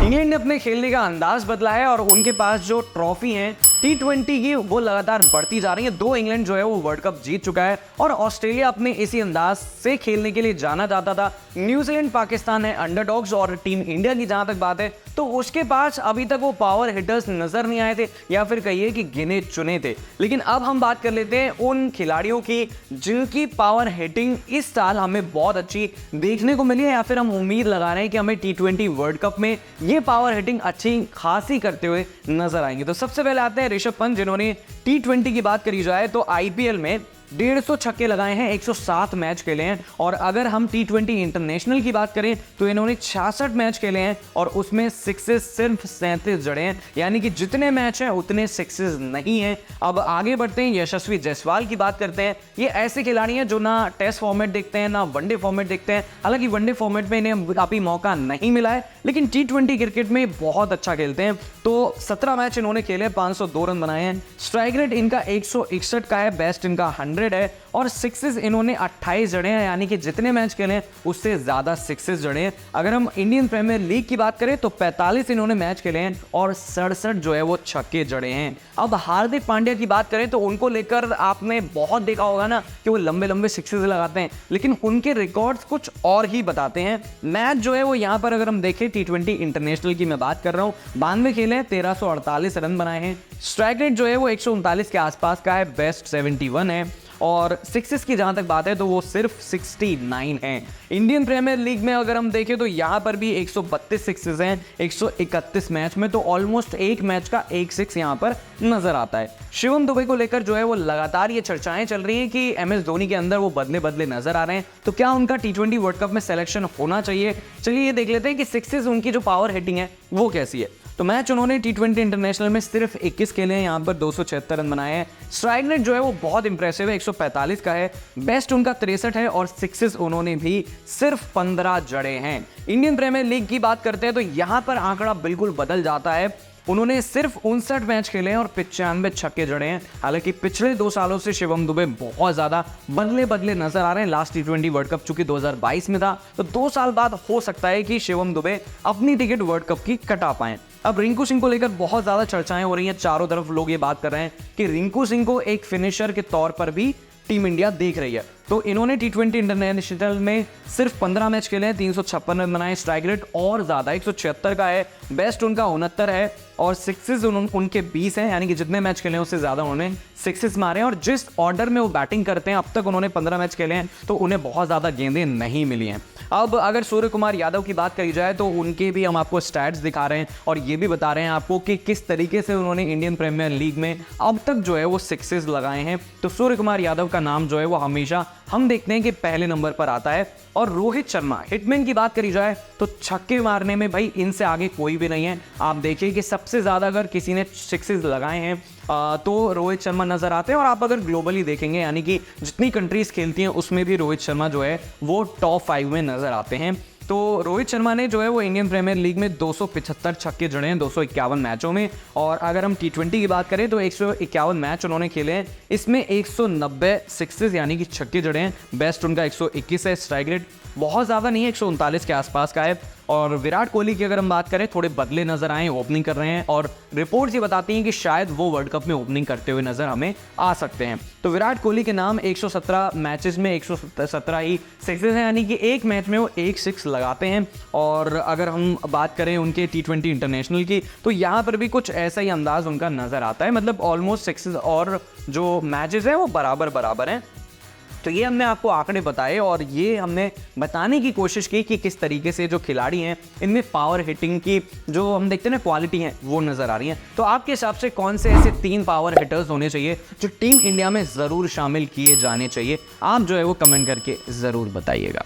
England ने अपने खेलने का अंदाज बदला है और उनके पास जो ट्रॉफी है T20 की वो लगातार बढ़ती जा रही है। 2 इंग्लैंड जो है वो वर्ल्ड कप जीत चुका है और ऑस्ट्रेलिया अपने इसी अंदाज से खेलने के लिए जाना जाता था। न्यूजीलैंड पाकिस्तान है अंडरडॉग्स और टीम इंडिया की जहां तक बात है तो उसके पास अभी तक वो पावर हिटर्स नजर नहीं आए थे या फिर कहिए कि गिने चुने थे। लेकिन अब हम बात कर लेते हैं उन खिलाड़ियों की जिनकी पावर हिटिंग इस साल हमें बहुत अच्छी देखने को मिली है या फिर हम उम्मीद लगा रहे हैं कि हमें T20 वर्ल्ड कप में ये पावर हिटिंग अच्छी खासी करते हुए नजर आएंगे। तो सबसे पहले आते हैं ऋषभ पंत, जिन्होंने T20 की बात करी जाए तो IPL में 150 छक्के लगाए हैं, 107 मैच खेले हैं। और अगर हम T20 इंटरनेशनल की बात करें तो इन्होंने 66 मैच खेले हैं और उसमें सिक्सेस सिर्फ 37 जड़े हैं, यानी कि जितने मैच हैं उतने सिक्सेस नहीं हैं। अब आगे बढ़ते हैं, यशस्वी जायसवाल की बात करते हैं। ये ऐसे खिलाड़ी हैं जो ना टेस्ट फॉर्मेट देखते हैं ना वनडे फॉर्मेट देखते हैं। हालांकि वनडे फॉर्मेट में इन्हें काफी मौका नहीं मिला है, लेकिन T20 क्रिकेट में बहुत अच्छा खेलते हैं। तो 17 मैच इन्होंने खेले, 502 रन बनाए हैं। स्ट्राइक रेट इनका 161 का है, बेस्ट इनका 100 है और सिक्सेस इन्होंने 28 जड़े हैं, यानी कि जितने मैच खेले हैं उससे ज्यादा सिक्सेस जड़े हैं। अगर हम इंडियन प्रीमियर लीग की बात करें तो 45 इन्होंने मैच खेले हैं और 67 जो है वो छक्के जड़े हैं। अब हार्दिक पांड्या की बात करें तो उनको लेकर आपने बहुत देखा होगा ना कि वो लंबे लंबे सिक्सेस लगाते हैं, लेकिन उनके रिकॉर्ड्स कुछ और ही बताते हैं। मैच जो है वो यहाँ पर अगर हम देखें T20 इंटरनेशनल की मैं बात कर रहा हूँ, 92 खेले हैं, 1348 रन बनाए हैं। स्ट्राइक रेट जो है वो 139 के आसपास का है, बेस्ट 71 है और सिक्सेस की जहां तक बात है तो वो सिर्फ 69 हैं। इंडियन प्रीमियर लीग में अगर हम देखें तो यहां पर भी 132 सिक्सेस हैं 131 मैच में, तो ऑलमोस्ट एक मैच का एक सिक्स यहां पर नजर आता है। शिवम दुबे को लेकर जो है वो लगातार ये चर्चाएं चल रही हैं कि MS धोनी के अंदर वो बदले बदले नजर आ रहे हैं, तो क्या उनका T20 वर्ल्ड कप में सिलेक्शन होना चाहिए। चलिए ये देख लेते हैं कि सिक्सेस उनकी जो पावर हिटिंग है वो कैसी है। तो मैच उन्होंने T20 इंटरनेशनल में सिर्फ 21 खेले हैं, यहाँ पर 276 रन बनाए हैं। स्ट्राइक रेट जो है वो बहुत इंप्रेसिव है, 145 का है, बेस्ट उनका 63 है और सिक्सेस उन्होंने भी सिर्फ 15 जड़े हैं। इंडियन प्रीमियर लीग की बात करते हैं तो यहाँ पर आंकड़ा बिल्कुल बदल जाता है। उन्होंने सिर्फ 59 मैच खेले हैं और 95 छक्के जड़े हैं। हालांकि पिछले 2 सालों से शिवम दुबे बहुत ज्यादा बदले बदले नजर आ रहे हैं। लास्ट T20 वर्ल्ड कप चूंकि 2022 में था, तो 2 साल बाद हो सकता है कि शिवम दुबे अपनी टिकट वर्ल्ड कप की कटा पाएं। अब रिंकू सिंह को लेकर बहुत ज्यादा चर्चाएं हो रही हैं, चारों तरफ लोग ये बात कर रहे हैं कि रिंकू सिंह को एक फिनिशर के तौर पर भी टीम इंडिया देख रही है। तो इन्होंने T20 इंटरनेशनल में सिर्फ 15 मैच खेले हैं, 356 रन बनाए। स्ट्राइक रेट और ज्यादा 176 का है, बेस्ट उनका 69 है और सिक्सेस उनके 20 हैं, यानी कि जितने मैच खेले हैं उससे ज्यादा उन्होंने सिक्सेस मारे हैं। और जिस ऑर्डर में वो बैटिंग करते हैं, अब तक उन्होंने 15 मैच खेले हैं तो उन्हें बहुत ज्यादा गेंदें नहीं मिली हैं। अब अगर सूर्य कुमार यादव की बात करी जाए तो उनके भी हम आपको स्टैट्स दिखा रहे हैं और ये भी बता रहे हैं आपको कि किस तरीके से उन्होंने इंडियन प्रीमियर लीग में अब तक जो है वो सिक्सेस लगाए हैं। तो सूर्य कुमार यादव का नाम जो है वो हमेशा हम देखते हैं कि पहले नंबर पर आता है। और रोहित शर्मा, हिटमैन की बात करी जाए तो छक्के मारने में भाई इनसे आगे कोई भी नहीं है। आप देखिए कि सबसे ज्यादा अगर किसी ने सिक्सेस लगाए हैं तो रोहित शर्मा नजर आते हैं। और आप अगर ग्लोबली देखेंगे, यानी कि जितनी कंट्रीज खेलती हैं उसमें भी रोहित शर्मा जो है वो टॉप 5 में नजर आते हैं। तो रोहित शर्मा ने जो है वो इंडियन प्रीमियर लीग में 275 छक्के जड़े हैं 251 मैचों में। और अगर हम T20 की बात करें तो 151 मैच उन्होंने खेले हैं, इसमें 190 सिक्सेस यानी कि छक्के जड़े हैं, बेस्ट उनका 121 है। स्ट्राइक रेट बहुत ज़्यादा नहीं है, 139 के आसपास का है। और विराट कोहली की अगर हम बात करें, थोड़े बदले नजर आए, ओपनिंग कर रहे हैं और रिपोर्ट्स ये बताती हैं कि शायद वो वर्ल्ड कप में ओपनिंग करते हुए नजर हमें आ सकते हैं। तो विराट कोहली के नाम 117 मैचेस में 117 ही सिक्सेस हैं, यानी कि एक मैच में वो एक सिक्स लगाते हैं। और अगर हम बात करें उनके T20 इंटरनेशनल की तो यहाँ पर भी कुछ ऐसा ही अंदाज उनका नजर आता है, मतलब ऑलमोस्ट सिक्सेस और जो मैचेस हैं वो बराबर बराबर हैं। तो ये हमने आपको आंकड़े बताए और ये हमने बताने की कोशिश की कि किस तरीके से जो खिलाड़ी हैं इनमें पावर हिटिंग की जो हम देखते हैं ना क्वालिटी है वो नज़र आ रही है। तो आपके हिसाब से कौन से ऐसे 3 पावर हिटर्स होने चाहिए जो टीम इंडिया में ज़रूर शामिल किए जाने चाहिए, आप जो है वो कमेंट करके ज़रूर बताइएगा।